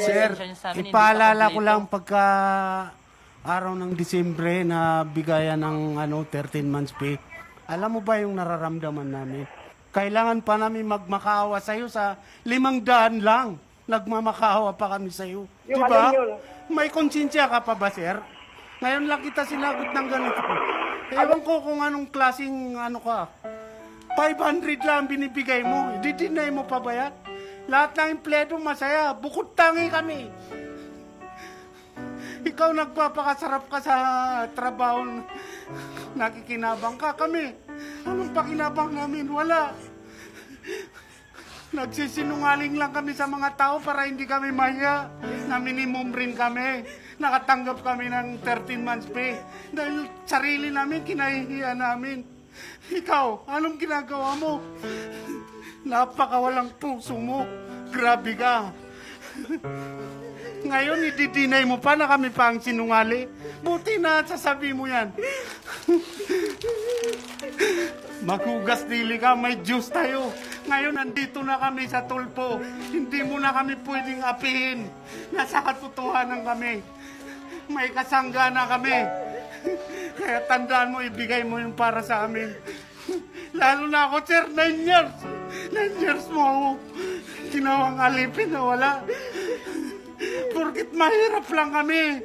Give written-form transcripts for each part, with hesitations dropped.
Sir, pasensya niyo sa amin, hindi pa ipaalala ko kompleto. lang pagka araw ng Disyembre na bigayan ng 13 months pay. Alam mo ba yung nararamdaman namin? Kailangan pa namin magmakaawa sa'yo sa 500 lang. Nagmamakaawa pa kami sa'yo. Yung Diba? ano yun? May konsensya ka pa ba, sir? Ngayon lang kita sinagot ng ganito. Ewan ko kung anong klaseng ka. 500 lang binibigay mo. Didinay mo pa ba yan? Lahat ng empleyado masaya. Bukod tangi kami. Ikaw nagpapakasarap ka sa trabaho. Nakikinabang ka kami. Anong pakinabang namin? Wala. Nagsisinungaling lang kami sa mga tao para hindi kami mahiya. Na minimum rin kami. Nakatanggap kami ng 13 months pay. Dahil sarili namin, kinahihiya namin. Ikaw, anong ginagawa mo? Napakawalang puso mo. Grabe ka. Ngayon, ididinay mo pa na kami pa ang sinungali. Buti na sasabi mo yan. Maghugas dili ka, may Diyos tayo. Ngayon, nandito na kami sa tulpo. Hindi mo na kami pwedeng apihin. Nasa katotohanan kami. May kasangga na kami. Kaya tandaan mo, ibigay mo yung para sa amin. Lalo na ako, sir, 9 years. 9 years mo ako. Ginawang alipin na wala. Porkit mahirap lang kami.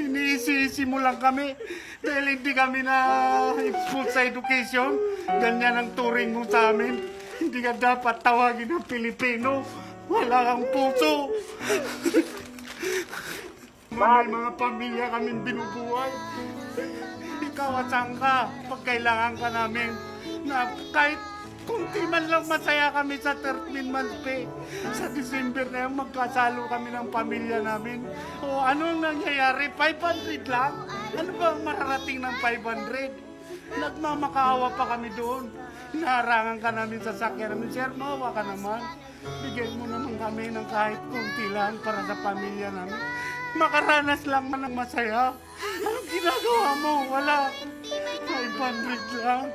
Iniisi-isi mo lang kami. Dahil hindi kami na-expose sa education. Ganyan ang turing mo sa amin. Hindi ka dapat tawagin ng Pilipino. Wala kang puso. May mga pamilya kaming binubuhay. Ikaw asan ka pag kailangan ka namin. Na kahit kunti man lang masaya kami sa 13 months pay. Sa December na yun, magkasalo kami ng pamilya namin. O ano ang nangyayari? 500 lang? Ano ba ang mararating ng 500? Nagmamakaawa pa kami doon. Naharangan ka namin sa sakyan namin. Sir, maawa ka naman. Bigyan mo naman kami ng kahit kunti lang para sa pamilya namin. Makaranas lang man ng masaya. Anong ginagawa mo? Wala. 500 lang.